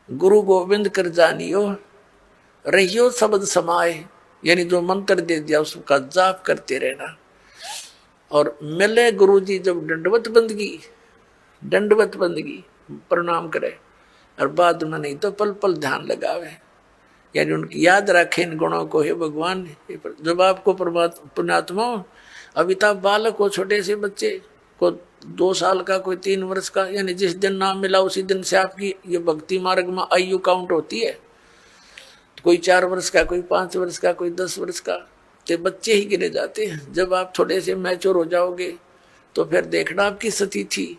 गुरु गोविंद कर जानियो, रहियो शब्द समाए, यानी जो मंत्र दे दिया उसका जाप करते रहना। और मिले गुरु जी जब दंडवत बंदगी प्रणाम करे, और बाद में नहीं तो पल पल ध्यान लगावे, यानी उनकी याद रखे इन गुणों को। हे भगवान, जब आपको परमात्मा पुण्यात्मा, अमिताभ बालक को, छोटे से बच्चे को, 2 साल का, कोई 3 वर्ष का, यानी जिस दिन नाम मिला उसी दिन से आपकी ये भक्ति मार्ग में आयु काउंट होती है। कोई 4 वर्ष का, कोई 5 वर्ष का, कोई 10 वर्ष का, तो बच्चे ही गिने जाते हैं। जब आप थोड़े से मैच्योर हो जाओगे तो फिर देखना आपकी स्थिति थी,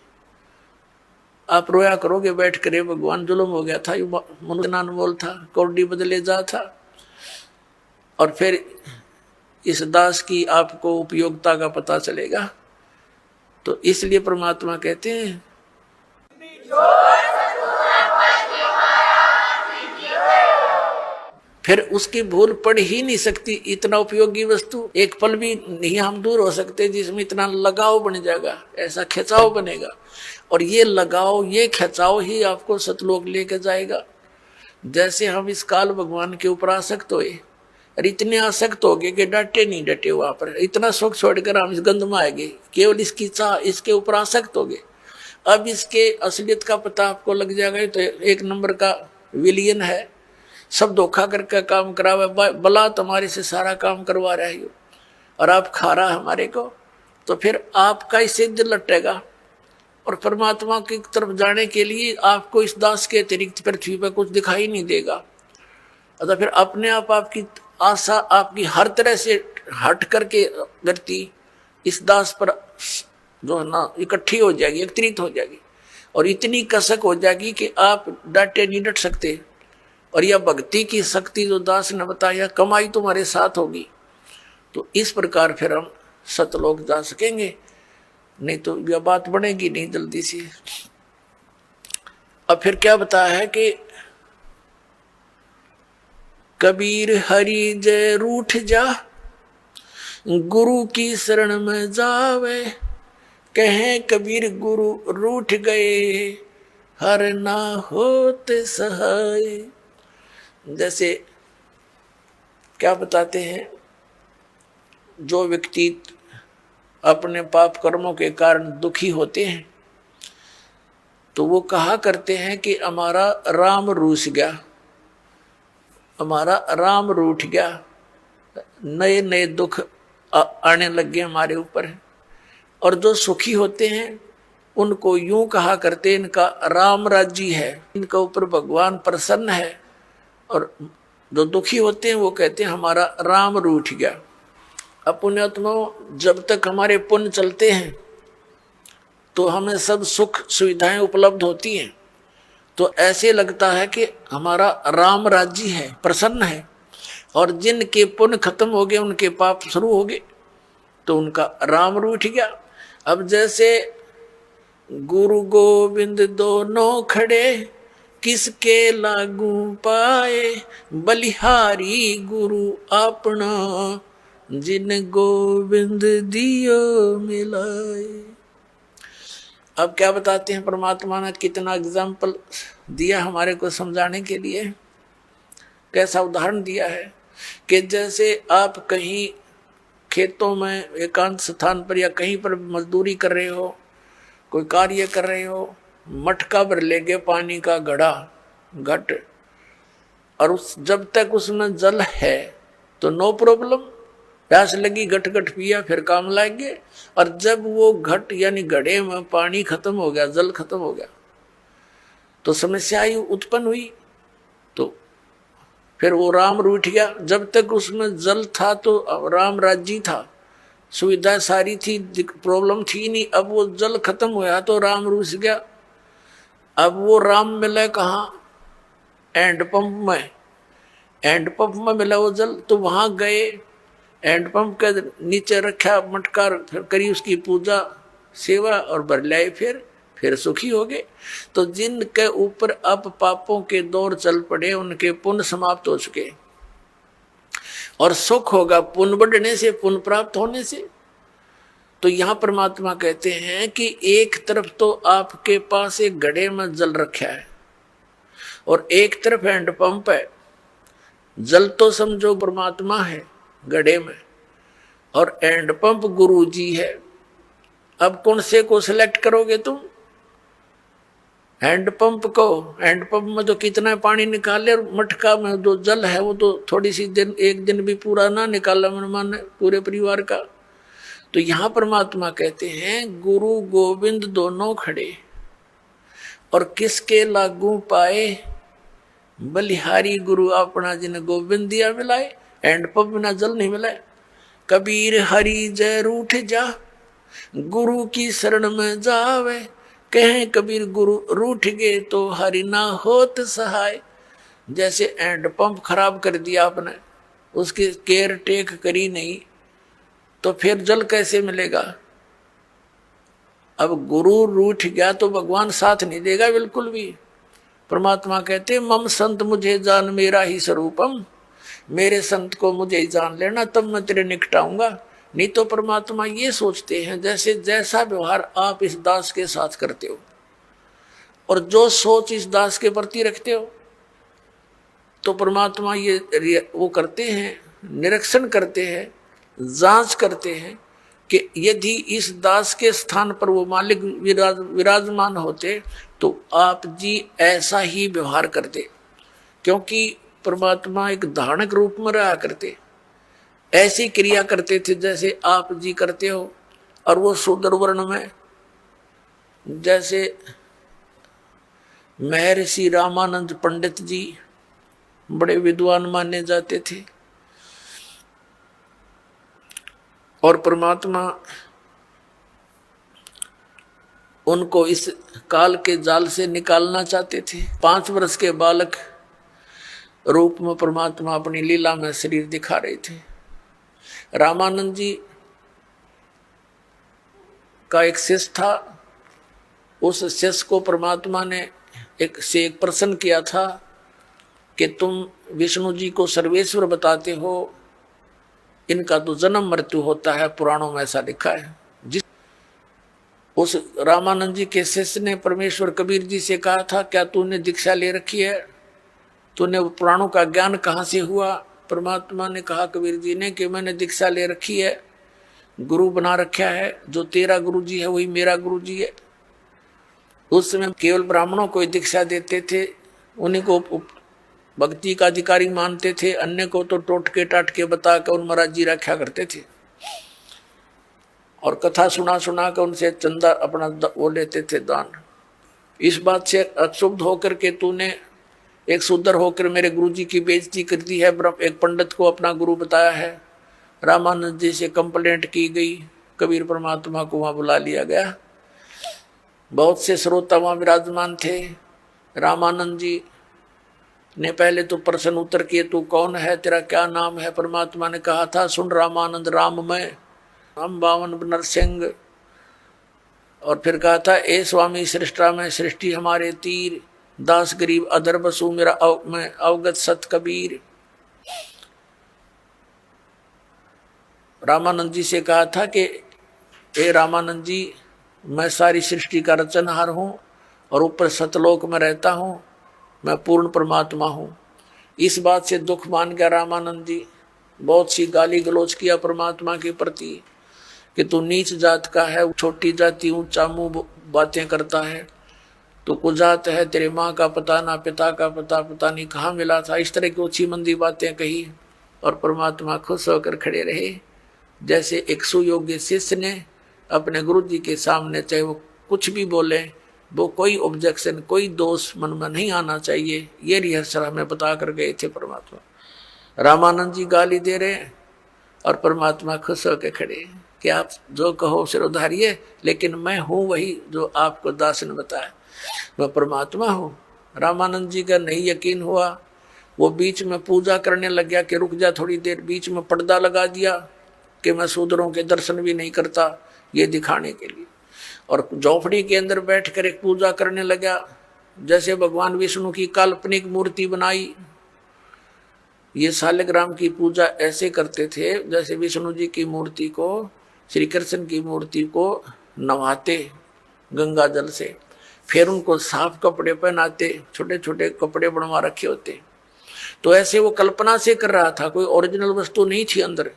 आप रोया करोगे बैठ कर, भगवान जुल्म हो गया था, मनुष्य अनमोल था, कौड़ी बदले जा था। और फिर इस दास की आपको उपयोगिता का पता चलेगा। तो इसलिए परमात्मा कहते हैं फिर उसकी भूल पड़ ही नहीं सकती। इतना उपयोगी वस्तु एक पल भी नहीं हम दूर हो सकते जिसमें इतना लगाव बन जाएगा, ऐसा खिंचाव बनेगा। और ये लगाव, ये खिंचाव ही आपको सतलोक लेके जाएगा। जैसे हम इस काल भगवान के ऊपर आसक्त हुए और इतने आसक्त हो गए कि डटे नहीं डटे वहां पर, इतना सुख छोड़कर हम इस गंध में आ गए, केवल इसकी चाह, इसके ऊपर आसक्त हो गए। अब इसके असलियत का पता आपको लग जाएगा। तो 1 नंबर का विलियन है, सब धोखा करके काम करावे, बला तुम्हारे से सारा काम करवा रहे हो और आप खा रहा हमारे को, तो फिर आपका इससे दिल लटेगा। और परमात्मा की तरफ जाने के लिए आपको इस दास के अतिरिक्त पृथ्वी पर कुछ दिखाई नहीं देगा। अतः फिर अपने आप आपकी आशा आपकी हर तरह से हट करके गति इस दास पर जो है ना इकट्ठी हो जाएगी, एकत्रित हो जाएगी, और इतनी कसक हो जाएगी कि आप डांटे नहीं डट सकते। और यह भक्ति की शक्ति जो दास ने बताया, कमाई तुम्हारे साथ होगी। तो इस प्रकार फिर हम सतलोक जा सकेंगे, नहीं तो यह बात बनेगी नहीं जल्दी से। अब फिर क्या बताया है कि कबीर हरि जय रूठ जा, गुरु की शरण में जावे, कहे कबीर गुरु रूठ गए, हर ना होते सहाय। जैसे क्या बताते हैं, जो व्यक्ति अपने पाप कर्मों के कारण दुखी होते हैं तो वो कहा करते हैं कि हमारा राम रूठ गया, हमारा राम रूठ गया, नए नए दुख आने लग गए हमारे ऊपर। और जो सुखी होते हैं उनको यूं कहा करते हैं, इनका राम राज्य है, इनके ऊपर भगवान प्रसन्न है। और जो दुखी होते हैं वो कहते हैं हमारा राम रूठ गया। अब पुण्यात्मा, जब तक हमारे पुण्य चलते हैं तो हमें सब सुख सुविधाएं उपलब्ध होती हैं, तो ऐसे लगता है कि हमारा राम राज्य है, प्रसन्न है। और जिनके पुण्य खत्म हो गए, उनके पाप शुरू हो गए, तो उनका राम रूठ गया। अब जैसे गुरु गोविंद दोनों खड़े, किसके लागू पाए, बलिहारी गुरु अपना, जिन गोविंद दियो मिलाए। अब क्या बताते हैं परमात्मा ने, कितना एग्जाम्पल दिया हमारे को समझाने के लिए, कैसा उदाहरण दिया है कि जैसे आप कहीं खेतों में एकांत स्थान पर या कहीं पर मजदूरी कर रहे हो, कोई कार्य कर रहे हो, मटका भर लेंगे पानी का घट, और उस जब तक उसमें जल है तो नो प्रॉब्लम, प्यास लगी घट पिया फिर काम लाएंगे। और जब वो घट यानी घड़े में पानी खत्म हो गया, जल खत्म हो गया, तो समस्या ही उत्पन्न हुई। तो फिर वो राम रूठ गया। जब तक उसमें जल था तो राम राज्य था, सुविधा सारी थी, प्रॉब्लम थी नहीं। अब वो जल खत्म हुआ तो राम रूठ गया। अब वो राम मिला कहाँ? हैंडपंप में, हैंडपंप में मिला वो जल, तो वहां गए, हैंडपंप के नीचे रखा मटका, फिर करी उसकी पूजा सेवा और भर लाए, फिर सुखी हो गए। तो जिनके ऊपर अब पापों के दौर चल पड़े, उनके पुण्य समाप्त हो चुके, और सुख होगा पुण्य बढ़ने से, पुण्य प्राप्त होने से। तो यहां परमात्मा कहते हैं कि एक तरफ तो आपके पास एक घड़े में जल रखा है, और एक तरफ हैंडपंप है, जल तो समझो परमात्मा है गड्ढे में, और हैंडपंप गुरु जी है। अब कौन से को सिलेक्ट करोगे तुम? हैंडपंप को, हैंडपंप में तो कितना पानी निकाले, और मटका में जो जल है वो तो थोड़ी सी दिन, एक दिन भी पूरा ना निकाला मन माने पूरे परिवार का। तो यहां परमात्मा कहते हैं गुरु गोविंद दोनों खड़े, और किसके लागू पाए? बलिहारी गुरु अपना जिन गोविंद दिया मिलाए। हैंडपंप बिना जल नहीं मिलाए। कबीर हरि जय रूठ जा, गुरु की शरण में जावे, कहें कबीर गुरु रूठ गए तो हरि ना होत सहाय। जैसे हैंडपंप खराब कर दिया आपने, उसकी केयर टेक करी नहीं, तो फिर जल कैसे मिलेगा? अब गुरु रूठ गया तो भगवान साथ नहीं देगा बिल्कुल भी। परमात्मा कहते मम संत मुझे जान मेरा ही स्वरूपम, मेरे संत को मुझे ही जान लेना तब मैं तेरे निकट आऊंगा। नहीं तो परमात्मा ये सोचते हैं जैसे जैसा व्यवहार आप इस दास के साथ करते हो और जो सोच इस दास के प्रति रखते हो, तो परमात्मा ये वो करते हैं, निरीक्षण करते हैं, जांच करते हैं कि यदि इस दास के स्थान पर वो मालिक विराजमान होते तो आप जी ऐसा ही व्यवहार करते, क्योंकि परमात्मा एक धारणक रूप में रहा करते, ऐसी क्रिया करते थे जैसे आप जी करते हो। और वो शूद्र वर्ण में जैसे महर्षि रामानंद पंडित जी बड़े विद्वान माने जाते थे, और परमात्मा उनको इस काल के जाल से निकालना चाहते थे। 5 वर्ष के बालक रूप में परमात्मा अपनी लीला में शरीर दिखा रहे थे। रामानंद जी का एक शिष्य था, उस शिष्य को परमात्मा ने एक प्रश्न किया था कि तुम विष्णु जी को सर्वेश्वर बताते हो, इनका तो जन्म मृत्यु होता है, पुराणों में ऐसा लिखा है। उस रामानंद जी के शिष्य ने परमेश्वर कबीर जी से कहा था क्या तूने दीक्षा ले रखी है, तूने पुराणों का ज्ञान कहाँ से हुआ? परमात्मा ने कहा कबीर जी ने कि मैंने दीक्षा ले रखी है, गुरु बना रखा है, जो तेरा गुरु जी है वही मेरा गुरु जी है। उस समय केवल ब्राह्मणों को दीक्षा देते थे, उन्हीं को भक्ति का अधिकारी मानते थे, अन्य को तो टोटके टाटके बता कर उन महाराज जी रखा करते थे, और कथा सुना सुना कर उनसे चंदा अपना वो लेते थे दान। इस बात से अक्षुब्ध होकर के तूने एक शूद्र होकर मेरे गुरु जी की बेइज्जती कर दी है, एक पंडित को अपना गुरु बताया है। रामानंद जी से कंप्लेंट की गई, कबीर परमात्मा को वहां बुला लिया गया। बहुत से श्रोता वहां विराजमान थे। रामानंद जी ने पहले तो प्रश्न उत्तर किए, तू कौन है, तेरा क्या नाम है? परमात्मा ने कहा था सुन रामानंद, राम मैं, हम बावन नरसिंह। और फिर कहा था ए स्वामी सृष्टा में सृष्टि हमारे तीर, दास गरीब अदर बसु मेरा मैं अवगत सत कबीर। रामानंद जी से कहा था कि ए रामानंद जी, मैं सारी सृष्टि का रचनहार हूं और ऊपर सतलोक में रहता हूं, मैं पूर्ण परमात्मा हूं। इस बात से दुख मान गया रामानंद जी, बहुत सी गाली गलौज किया परमात्मा के प्रति कि तू नीच जात का है, छोटी जाति ऊंचा मुंह बातें करता है, तो कुजात है, तेरे माँ का पता ना पिता का पता नहीं कहाँ मिला था। इस तरह की ओछी मंदी बातें कही, और परमात्मा खुश होकर खड़े रहे। जैसे एक सुयोग्य शिष्य ने अपने गुरु जी के सामने, चाहे वो कुछ भी बोले, वो कोई ऑब्जेक्शन, कोई दोष मन में नहीं आना चाहिए, ये रिहर्सल हमें बता कर गए थे परमात्मा। रामानंद जी गाली दे रहे हैं और परमात्मा खुश होकर खड़े कि आप जो कहो सिर उधारिए, लेकिन मैं हूँ वही जो आपको दास ने बताया, मैं परमात्मा हूँ। रामानंद जी का नहीं यकीन हुआ, वो बीच में पूजा करने लग गया कि रुक जा थोड़ी देर। बीच में पर्दा लगा दिया कि मैं शूद्रों के दर्शन भी नहीं करता, ये दिखाने के लिए। और झोपड़ी के अंदर बैठकर एक पूजा करने लगा, जैसे भगवान विष्णु की काल्पनिक मूर्ति बनाई। ये शालिग्राम की पूजा ऐसे करते थे जैसे विष्णु जी की मूर्ति को, श्री कृष्ण की मूर्ति को नवाते गंगा जल से, फिर उनको साफ कपड़े पहनाते, छोटे छोटे कपड़े बनवा रखे होते। तो ऐसे वो कल्पना से कर रहा था, कोई ओरिजिनल वस्तु नहीं थी अंदर।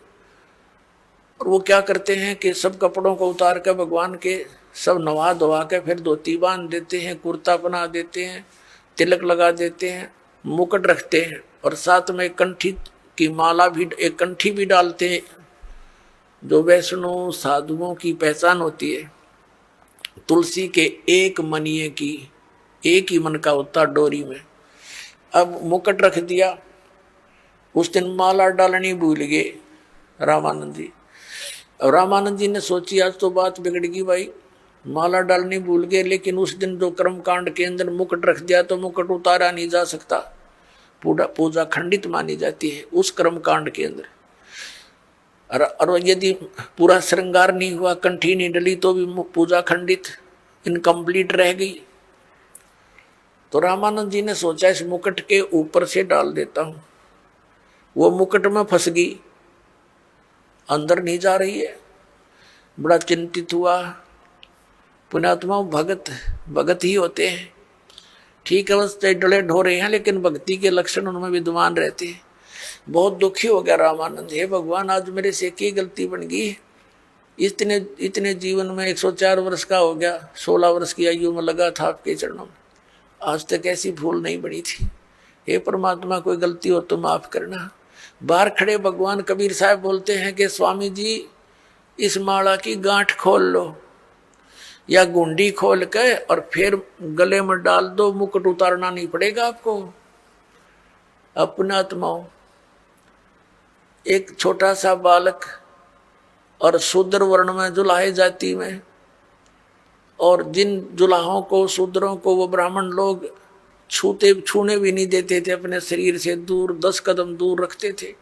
और वो क्या करते हैं कि सब कपड़ों को उतार कर भगवान के सब नवा धोवा के फिर धोती बांध देते हैं, कुर्ता बना देते हैं, तिलक लगा देते हैं, मुकुट रखते हैं, और साथ में कंठी की माला भी, एक कंठी भी डालते हैं, जो वैष्णव साधुओं की पहचान होती है। तुलसी के एक मनिए की, एक ही मन का होता डोरी में। अब मुकुट रख दिया, उस दिन माला डालनी भूल गए रामानंद जी। अब रामानंद जी ने सोची आज तो बात बिगड़ गई भाई, माला डालनी भूल गए, लेकिन उस दिन जो कर्म कांड के अंदर मुकुट रख दिया तो मुकुट उतारा नहीं जा सकता, पूजा खंडित मानी जाती है उस कर्म कांड के अंदर। और यदि पूरा श्रृंगार नहीं हुआ, कंठी नहीं डली, तो भी पूजा खंडित, इनकम्प्लीट रह गई। तो रामानंद जी ने सोचा इस मुकुट के ऊपर से डाल देता हूं। वो मुकुट में फंस गई, अंदर नहीं जा रही है। बड़ा चिंतित हुआ। पुण्यात्मा भगत ही होते हैं, ठीक है, बस डले ढोरे हैं, लेकिन भक्ति के लक्षण उनमें विद्यमान रहते हैं। बहुत दुखी हो गया रामानंद, हे भगवान आज मेरे से की गलती बन गई। इतने जीवन में 104 वर्ष का हो गया, 16 वर्ष की आयु में लगा था आपके चरणों में, आज तक ऐसी भूल नहीं बनी थी। हे परमात्मा कोई गलती हो तो माफ करना। बाहर खड़े भगवान कबीर साहब बोलते हैं कि स्वामी जी इस माला की गांठ खोल लो या गुंडी खोल के और फिर गले में डाल दो, मुकुट उतारना नहीं पड़ेगा आपको। अपनात्माओं, एक छोटा सा बालक और शूद्र वर्ण में जुलाहे जाति में, और जिन जुलाहों को, शूद्रों को वो ब्राह्मण लोग छूने भी नहीं देते थे, अपने शरीर से दूर 10 कदम दूर रखते थे।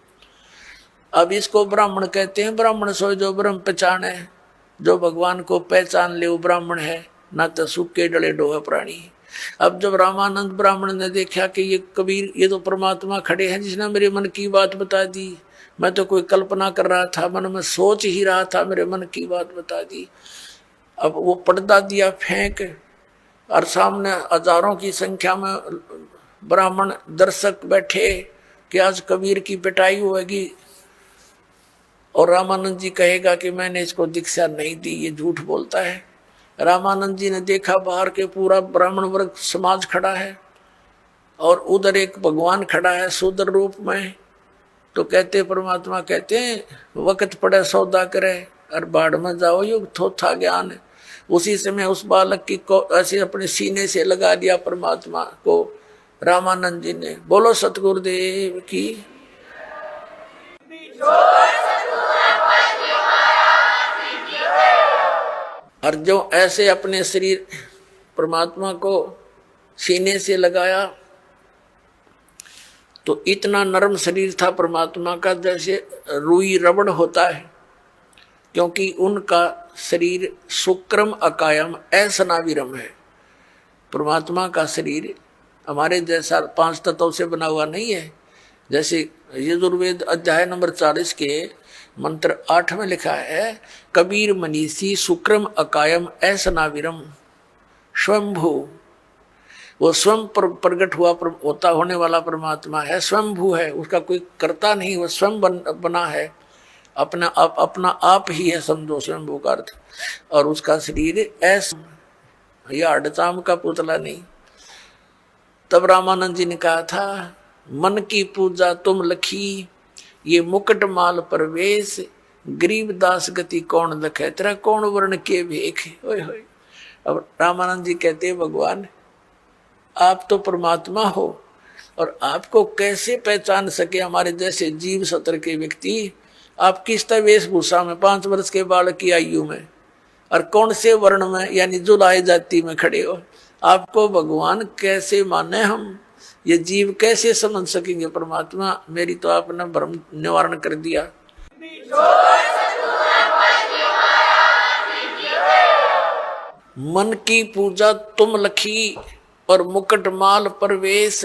अब इसको ब्राह्मण कहते हैं। ब्राह्मण सो जो ब्रह्म पहचाने, जो भगवान को पहचान ले वो ब्राह्मण है, ना तो सूखे डले डोहे प्राणी। अब जब रामानंद ब्राह्मण ने देखा कि ये कबीर, ये तो परमात्मा खड़े हैं जिसने मेरे मन की बात बता दी, मैं तो कोई कल्पना कर रहा था, मन में सोच ही रहा था, मेरे मन की बात बता दी। अब वो पर्दा दिया फेंक, और सामने हजारों की संख्या में ब्राह्मण दर्शक बैठे कि आज कबीर की पिटाई होगी और रामानंद जी कहेगा कि मैंने इसको दीक्षा नहीं दी, ये झूठ बोलता है। रामानंद जी ने देखा बाहर के पूरा ब्राह्मण वर्ग समाज खड़ा है और उधर एक भगवान खड़ा है शूद्र रूप में। तो कहते परमात्मा कहते हैं वक्त पड़े सौदा करे और बाढ़ में जाओ, युग थोथा ज्ञान है। उसी समय उस बालक की को ऐसे अपने सीने से लगा दिया परमात्मा को रामानंद जी ने। बोलो सतगुरुदेव की। और जो ऐसे अपने शरीर परमात्मा को सीने से लगाया तो इतना नरम शरीर था परमात्मा का जैसे रुई रबड़ होता है, क्योंकि उनका शरीर शुक्रम अकायम असनाविरम है। परमात्मा का शरीर हमारे जैसा 5 तत्वों से बना हुआ नहीं है। जैसे यजुर्वेद अध्याय नंबर 40 के मंत्र 8 में लिखा है, कबीर मनीषी शुक्रम अकायम असनाविरम स्वयंभू। वो स्वयं प्रकट हुआ होता होने वाला परमात्मा है, स्वयंभू है, उसका कोई कर्ता नहीं, वो स्वयं बना है, अपना आप ही है, समझो स्वयंभू का अर्थ। और उसका शरीर ऐसा, यह अडचाम का पुतला नहीं। तब रामानंद जी ने कहा था, मन की पूजा तुम लखी, ये मुकुट माल परवेश, गरीब दास गति कौन लखे, तेरा कौन वर्ण के भेख। ओए होए। अब रामानंद जी कहते हैं भगवान आप तो परमात्मा हो और आपको कैसे पहचान सके हमारे जैसे जीव सत्र के व्यक्ति। आप किस तरह वेशभूषा में 5 वर्ष के बालक की आयु में और कौन से वर्ण में यानी जुलाए जाति में खड़े हो, आपको भगवान कैसे माने हम, ये जीव कैसे समझ सकेंगे परमात्मा। मेरी तो आपने भ्रम निवारण कर दिया। मन की पूजा तुम लखी और मुकुट माल परवेश।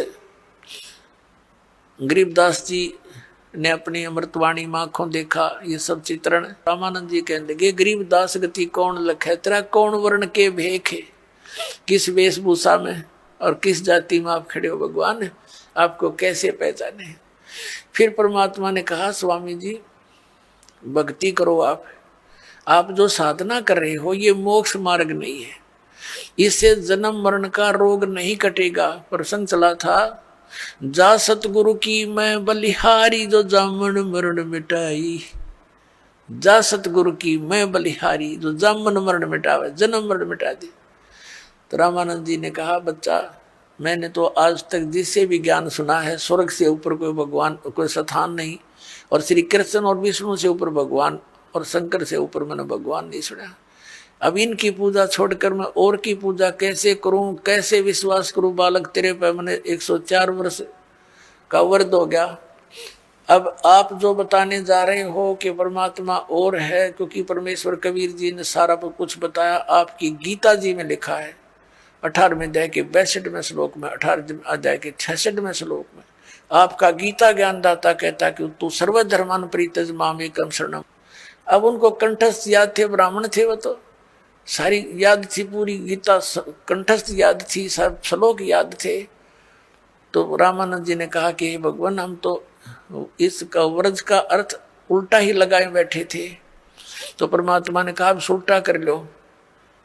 गरीबदास जी ने अपनी अमृतवाणी में आंखों देखा ये सब चित्रण। रामानंद जी कहने लगे, गरीबदास गति कौन लखे, तेरा कौन वर्ण के भेख है। किस वेशभूषा में और किस जाति में आप खड़े हो भगवान, आपको कैसे पहचाने। फिर परमात्मा ने कहा स्वामी जी भक्ति करो, आप जो साधना कर रहे हो ये मोक्ष मार्ग नहीं है, इससे जन्म मरण का रोग नहीं कटेगा। प्रसंग चला था, जा सतगुरु की मैं बलिहारी जो जामन मरण मिटाई, जा सतगुरु की मैं बलिहारी जो जामन मरण मिटावे, जन्म मरण मिटा दे। तो रामानंद जी ने कहा बच्चा मैंने तो आज तक जिससे भी ज्ञान सुना है स्वर्ग से ऊपर कोई भगवान कोई स्थान नहीं, और श्री कृष्ण और विष्णु से ऊपर भगवान और शंकर से ऊपर मैंने भगवान नहीं सुना। अब इनकी पूजा छोड़कर मैं और की पूजा कैसे करूं, कैसे विश्वास करूं। बालक तेरे पे मैंने 104 वर्ष का वर्द हो गया। अब आप जो बताने जा रहे हो कि परमात्मा और है, क्योंकि परमेश्वर कबीर जी ने सारा कुछ बताया, आपकी गीता जी में लिखा है 18वें अध्याय के 62वें श्लोक में, 18वें अध्याय के 66वें श्लोक में आपका गीता ज्ञानदाता कहता कि तू सर्वधर्मान परित्यज माम एकम शरणम। अब उनको कंठस्थ याद थे, ब्राह्मण थे, वो तो सारी याद थी, पूरी गीता कंठस्थ याद थी, सब श्लोक याद थे। तो रामानंद जी ने कहा कि भगवान हम तो इसका व्रज का अर्थ उल्टा ही लगाए बैठे थे। तो परमात्मा ने कहा अब उल्टा कर लो,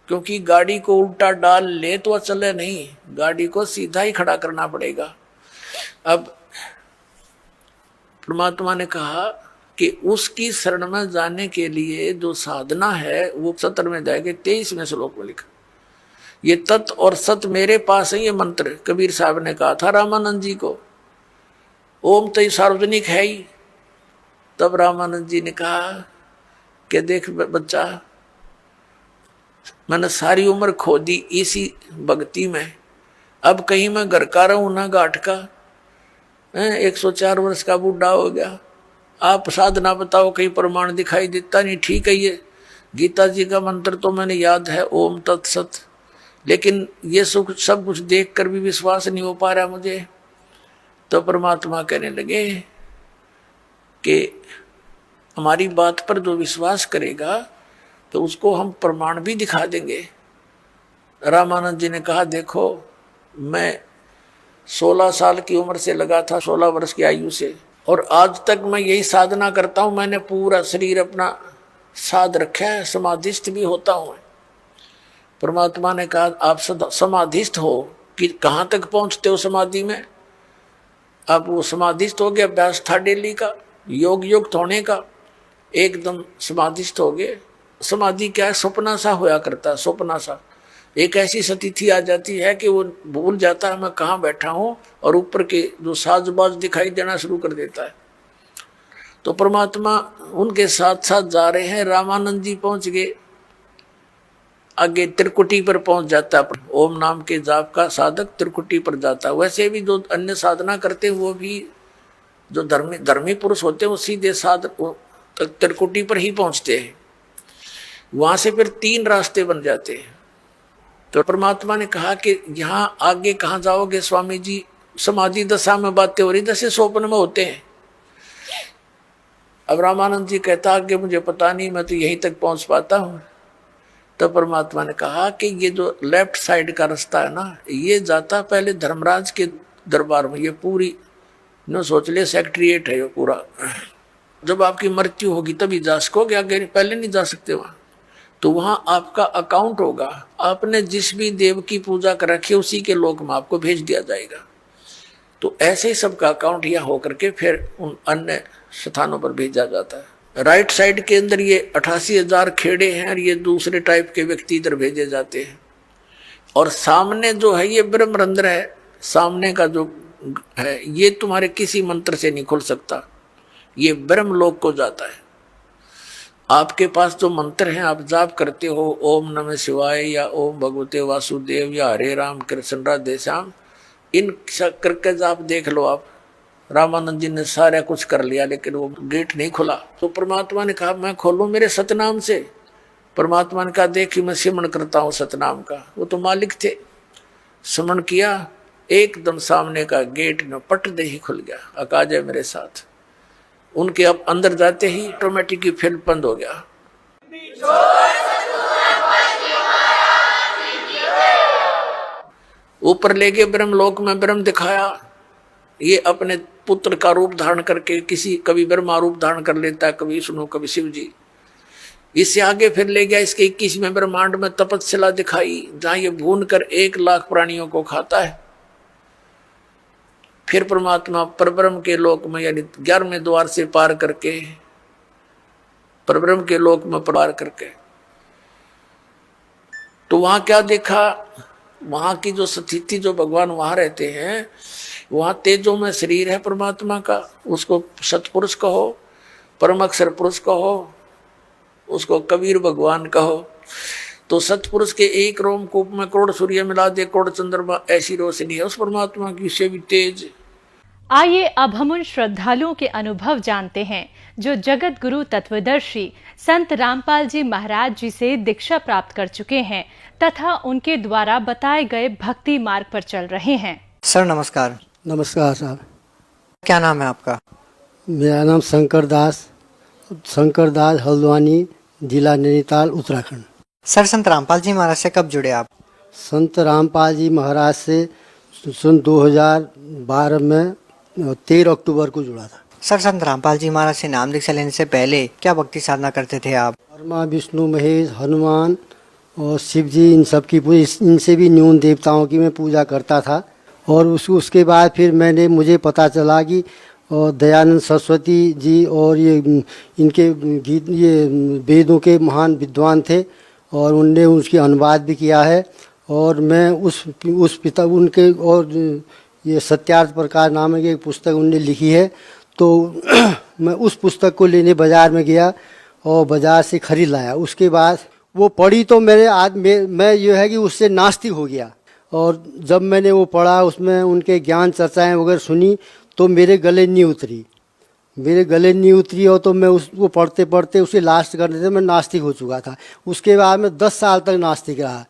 क्योंकि गाड़ी को उल्टा डाल ले तो चले नहीं, गाड़ी को सीधा ही खड़ा करना पड़ेगा। अब परमात्मा ने कहा कि उसकी शरण में जाने के लिए जो साधना है वो 17 में जाएगा 23वें श्लोक में लिखा, ये तत् और सत मेरे पास है। ये मंत्र कबीर साहब ने कहा था रामानंद जी को, ओम तो सार्वजनिक है ही। तब रामानंद जी ने कहा कि देख बच्चा मैंने सारी उम्र खो दी इसी भक्ति में, अब कहीं मैं घर का रहूं ना घाट का, 104 वर्ष का बूढ़ा हो गया। आप साधना बताओ, कहीं प्रमाण दिखाई देता नहीं। ठीक है ये गीता जी का मंत्र तो मैंने याद है ओम तत्सत, लेकिन ये सुख सब कुछ देख कर भी विश्वास नहीं हो पा रहा मुझे। तो परमात्मा कहने लगे कि हमारी बात पर जो विश्वास करेगा तो उसको हम प्रमाण भी दिखा देंगे। रामानंद जी ने कहा देखो मैं 16 साल की उम्र से लगा था, 16 वर्ष की आयु से, और आज तक मैं यही साधना करता हूं। मैंने पूरा शरीर अपना साध रखा है, समाधिस्थ भी होता हूं। परमात्मा ने कहा आप समाधिस्थ हो कि कहां तक पहुंचते हो समाधि में। अब वो समाधिस्थ हो गया, अभ्यास था डेली का, योग युक्त होने का, एकदम समाधिस्थ हो गए। समाधि क्या है, सपना सा होया करता है, सपना सा। एक ऐसी स्थिति आ जाती है कि वो भूल जाता है मैं कहाँ बैठा हूँ, और ऊपर के जो साजबाज दिखाई देना शुरू कर देता है। तो परमात्मा उनके साथ साथ जा रहे हैं। रामानंद जी पहुंच गए, आगे त्रिकुटी पर पहुंच जाता है। ओम नाम के जाप का साधक त्रिकुटी पर जाता है। वैसे भी जो अन्य साधना करते हैं वो भी जो धर्मी पुरुष होते हैं वो सीधे त्रिकुटी पर ही पहुंचते हैं। वहां से फिर 3 रास्ते बन जाते हैं। तो परमात्मा ने कहा कि यहाँ आगे कहाँ जाओगे स्वामी जी, समाधि दशा में बातें हो रही जैसे स्वप्न में होते हैं। अब रामानंद जी कहता आगे मुझे पता नहीं, मैं तो यहीं तक पहुंच पाता हूँ। तो परमात्मा ने कहा कि ये जो लेफ्ट साइड का रास्ता है ना, ये जाता पहले धर्मराज के दरबार में। ये पूरी न सोच ले सेक्रेटरीएट है ये पूरा। जब आपकी मृत्यु होगी तभी जा सकोगे, आगे पहले नहीं जा सकते वहाँ। तो वहाँ आपका अकाउंट होगा, आपने जिस भी देव की पूजा कर रखी है उसी के लोक में आपको भेज दिया जाएगा। तो ऐसे ही सबका अकाउंट यहाँ होकर के फिर उन अन्य स्थानों पर भेजा जाता है। राइट साइड के अंदर ये 88,000 खेड़े हैं और ये दूसरे टाइप के व्यक्ति इधर भेजे जाते हैं। और सामने जो है ये ब्रह्मरंध्र है, सामने का जो है ये तुम्हारे किसी मंत्र से नहीं खुल सकता, ये ब्रह्मलोक को जाता है। आपके पास जो मंत्र हैं आप जाप करते हो, ओम नमः शिवाय या ओम भगवते वासुदेव या हरे राम कृष्ण राधे श्याम, इन करके जाप देख लो आप। रामानंद जी ने सारा कुछ कर लिया लेकिन वो गेट नहीं खुला। तो परमात्मा ने कहा मैं खोलूं मेरे सतनाम से। परमात्मा ने कहा देखिए मैं सिमरण करता हूँ सतनाम का। वो तो मालिक थे, सिमरण किया, एकदम सामने का गेट न पट दे ही खुल गया। अकाज है मेरे साथ। उनके अब अंदर जाते ही ऑटोमेटिक ही फिल्म बंद हो गया। ऊपर ले गए ब्रह्मलोक में, ब्रह्म दिखाया। ये अपने पुत्र का रूप धारण करके किसी कभी ब्रह्मा रूप धारण कर लेता है, कभी विष्णु, कभी शिव जी। इससे आगे फिर ले गया इसके 21वें ब्रह्मांड में तपस्या दिखाई, जहां ये भून कर 1,00,000 प्राणियों को खाता है। फिर परमात्मा परब्रह्म के लोक में, यानी 11वें द्वार से पार करके परब्रह्म के लोक में पार करके, तो वहां क्या देखा, वहां की जो स्थिति, जो भगवान वहां रहते हैं, वहां तेजो में शरीर है परमात्मा का, उसको सतपुरुष कहो, परम अक्षर पुरुष कहो, उसको कबीर भगवान कहो। तो सतपुरुष के एक रोमकूप में करोड़ सूर्य मिला दे, करोड़ चंद्रमा, ऐसी रोशनी है उस परमात्मा की, उससे भी तेज। आइए अब हम उन श्रद्धालुओं के अनुभव जानते हैं जो जगत गुरु तत्वदर्शी संत रामपाल जी महाराज जी से दीक्षा प्राप्त कर चुके हैं तथा उनके द्वारा बताए गए भक्ति मार्ग पर चल रहे हैं। सर नमस्कार। नमस्कार साहब। क्या नाम है आपका? मेरा नाम शंकर दास हल्द्वानी, जिला नैनीताल, उत्तराखंड। सर संत रामपाल जी महाराज से कब जुड़े आप? संत रामपाल जी महाराज से सन 2012 में 13 अक्टूबर को जुड़ा था। सर संत रामपाल जी महाराज से नाम दीक्षा लेने से पहले क्या भक्ति साधना करते थे आप? ब्रह्मा, विष्णु, महेश, हनुमान और शिव जी, इन सब की इनसे भी न्यून देवताओं की मैं पूजा करता था। और उसके बाद फिर मुझे पता चला कि और दयानंद सरस्वती जी और ये इनके गीत, ये वेदों के महान विद्वान थे और उनने उसकी अनुवाद भी किया है। और मैं उस पिता उनके, और ये सत्यार्थ प्रकार नाम की एक पुस्तक उनने लिखी है, तो मैं उस पुस्तक को लेने बाज़ार में गया और बाज़ार से खरीद लाया। उसके बाद वो पढ़ी तो मैं ये है कि उससे नास्तिक हो गया। और जब मैंने वो पढ़ा, उसमें उनके ज्ञान चर्चाएं वगैरह सुनी, तो मेरे गले नहीं उतरी और तो मैं उसको पढ़ते पढ़ते उसे लास्ट करने से मैं नास्तिक हो चुका था। उसके बाद मैं 10 साल तक नास्तिक रहा।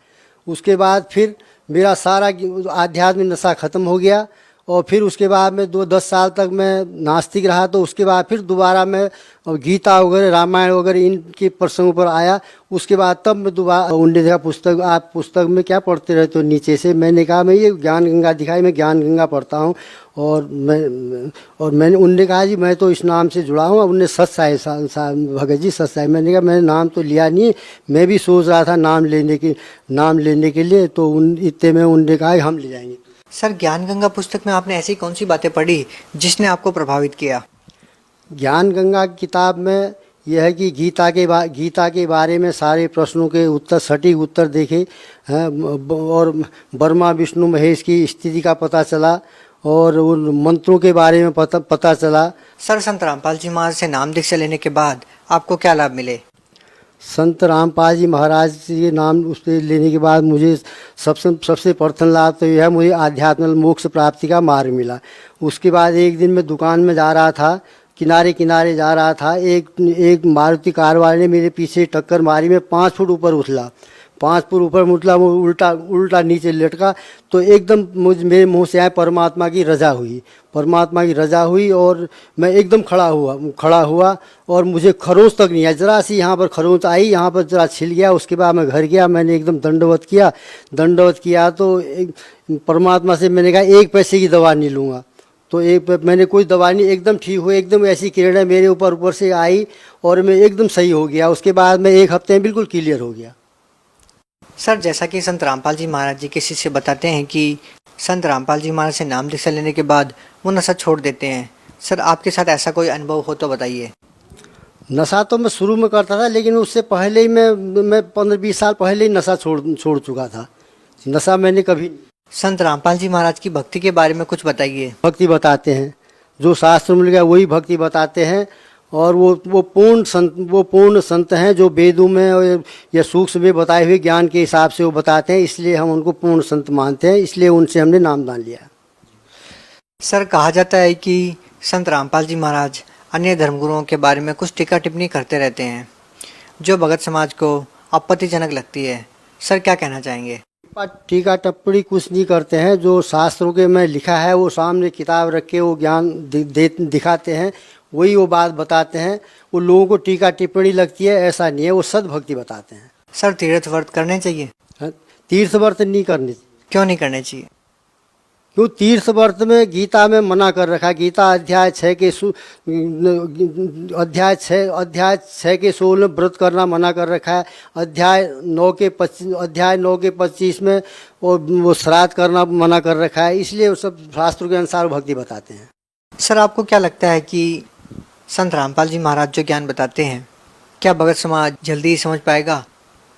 उसके बाद फिर मेरा सारा आध्यात्मिक नशा ख़त्म हो गया और फिर उसके बाद में 10 साल तक मैं नास्तिक रहा। तो उसके बाद फिर दोबारा मैं गीता वगैरह, रामायण वगैरह इनके प्रसंगों पर आया। उसके बाद तब मैं दोबारा, उन्होंने देखा पुस्तक, आप पुस्तक में क्या पढ़ते रहते हो नीचे से। मैंने कहा मैं ये ज्ञान गंगा दिखाई, मैं ज्ञान गंगा पढ़ता हूँ। और मैंने उनने कहा जी मैं तो इस नाम से जुड़ा हूँ। उनने सत साहिब भगत जी सत साहिब, मैंने कहा मैंने नाम तो लिया नहीं, मैं भी सोच रहा था नाम लेने के लिए। तो इतने में उनने कहा हम ले जाएंगे। सर ज्ञान गंगा पुस्तक में आपने ऐसी कौन सी बातें पढ़ी जिसने आपको प्रभावित किया? ज्ञान गंगा किताब में यह है कि गीता के बारे में सारे प्रश्नों के उत्तर, सटीक उत्तर देखे हैं और ब्रह्मा, विष्णु, महेश की स्थिति का पता चला और उन मंत्रों के बारे में पता चला। सर संत रामपाल जी महाराज से नाम दीक्षा लेने के बाद आपको क्या लाभ मिले? संत रामपाल जी महाराज के नाम उससे लेने के बाद मुझे सबसे प्रथम लाभ तो यह है, मुझे आध्यात्मिक मोक्ष प्राप्ति का मार्ग मिला। उसके बाद एक दिन मैं दुकान में जा रहा था, किनारे जा रहा था, एक मारुति कार वाले ने मेरे पीछे टक्कर मारी। मैं 5 फुट ऊपर उछला, 5 फुट ऊपर उछला, वो उल्टा नीचे लटका। तो एकदम मेरे मुंह से आए परमात्मा की रजा हुई और मैं एकदम खड़ा हुआ और मुझे खरोंच तक नहीं आई, जरा सी यहाँ पर खरोंच आई, यहाँ पर जरा छिल गया। उसके बाद मैं घर गया, मैंने एकदम दंडवत किया तो परमात्मा से मैंने कहा 1 पैसे की दवा नहीं लूँगा। तो मैंने कोई दवा नहीं, एकदम ठीक हुई, एकदम ऐसी किरणें मेरे ऊपर से आई और मैं एकदम सही हो गया। उसके बाद मैं 1 हफ्ते में बिल्कुल क्लियर हो गया। सर जैसा कि संत रामपाल जी महाराज जी किसी से बताते हैं कि संत रामपाल जी महाराज से नाम दीक्षा लेने के बाद वो नशा छोड़ देते हैं, सर आपके साथ ऐसा कोई अनुभव हो तो बताइए। नशा तो मैं शुरू में करता था, लेकिन उससे पहले ही मैं 15-20 साल पहले ही नशा छोड़ चुका था। नशा मैंने कभी। संत रामपाल जी महाराज की भक्ति के बारे में कुछ बताइए। भक्ति बताते हैं, जो शास्त्र में लिखा वही भक्ति बताते हैं। और वो पूर्ण संत हैं, जो वेदों में या सूक्ष्म में बताए हुए ज्ञान के हिसाब से वो बताते हैं, इसलिए हम उनको पूर्ण संत मानते हैं, इसलिए उनसे हमने नामदान लिया। सर कहा जाता है कि संत रामपाल जी महाराज अन्य धर्मगुरुओं के बारे में कुछ टीका टिप्पणी करते रहते हैं जो भगत समाज को आपत्तिजनक लगती है, सर क्या कहना चाहेंगे? टीका टिप्पणी कुछ नहीं करते हैं, जो शास्त्रों के में लिखा है वो सामने किताब रख के वो ज्ञान दिखाते हैं, वही वो बात बताते हैं। वो लोगों को टीका टिप्पणी लगती है ऐसा नहीं है, वो सद्भक्ति बताते हैं। सर तीर्थ व्रत करने चाहिए? तीर्थ व्रत नहीं करने। क्यों नहीं करने चाहिए? क्यों तीर्थ व्रत में गीता में मना कर रखा है। गीता अध्याय 6 के 16 में व्रत करना मना कर रखा है। अध्याय 9 के 25 में वो श्राद्ध करना मना कर रखा है। इसलिए वो सब शास्त्रों के अनुसार भक्ति बताते हैं। सर आपको क्या लगता है कि संत रामपाल जी महाराज जो ज्ञान बताते हैं, क्या भगत समाज जल्दी ही समझ पाएगा?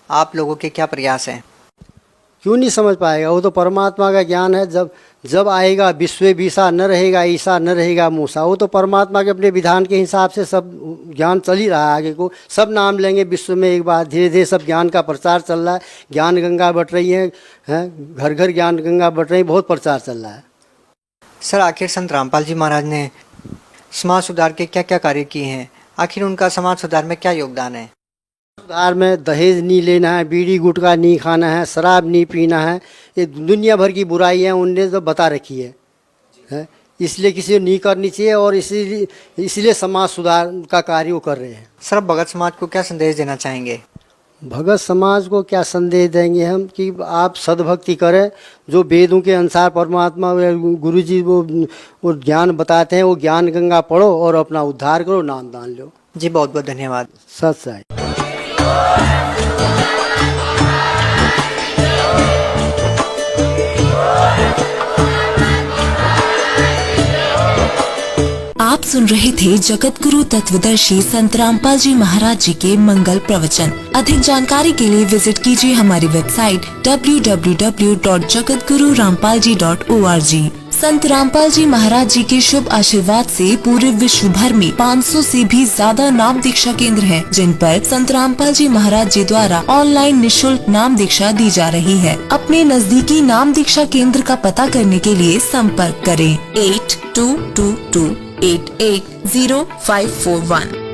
आप लोगों के क्या प्रयास हैं? क्यों नहीं समझ पाएगा? वो तो परमात्मा का ज्ञान है। जब आएगा विश्व विसा न रहेगा ईसा न रहेगा मूसा। वो तो परमात्मा के अपने विधान के हिसाब से सब ज्ञान चल ही रहा है। आगे को सब नाम लेंगे विश्व में एक बार। धीरे धीरे सब ज्ञान का प्रचार चल रहा है। ज्ञान गंगा बट रही है, घर घर ज्ञान गंगा बट रही है। बहुत प्रचार चल रहा है। सर आखिर संत रामपाल जी महाराज ने समाज सुधार के क्या क्या कार्य किए हैं? आखिर उनका समाज सुधार में क्या योगदान है? सुधार में दहेज नहीं लेना है, बीड़ी गुटखा नहीं खाना है, शराब नहीं पीना है। ये दुनिया भर की बुराइयां उनने तो बता रखी है। इसलिए किसी को नहीं करनी चाहिए और इसलिए समाज सुधार का कार्य वो कर रहे हैं। सर भगत समाज को क्या संदेश देना चाहेंगे? भगत समाज को क्या संदेश देंगे हम कि आप सद्भक्ति करें। जो वेदों के अनुसार परमात्मा गुरु जी वो ज्ञान बताते हैं, वो ज्ञान गंगा पढ़ो और अपना उद्धार करो, नाम दान लो। जी बहुत बहुत धन्यवाद। सत साई। आप सुन रहे थे जगत गुरु तत्वदर्शी संत रामपाल जी महाराज जी के मंगल प्रवचन। अधिक जानकारी के लिए विजिट कीजिए हमारी वेबसाइट www.jagatgururampalji.org। संत रामपाल जी महाराज जी के शुभ आशीर्वाद से पूरे विश्व भर में 500 से भी ज्यादा नाम दीक्षा केंद्र हैं, जिन पर संत रामपाल जी महाराज जी द्वारा ऑनलाइन निशुल्क नाम दीक्षा दी जा रही है। अपने नजदीकी नाम दीक्षा केंद्र का पता करने के लिए संपर्क करें 8222880541।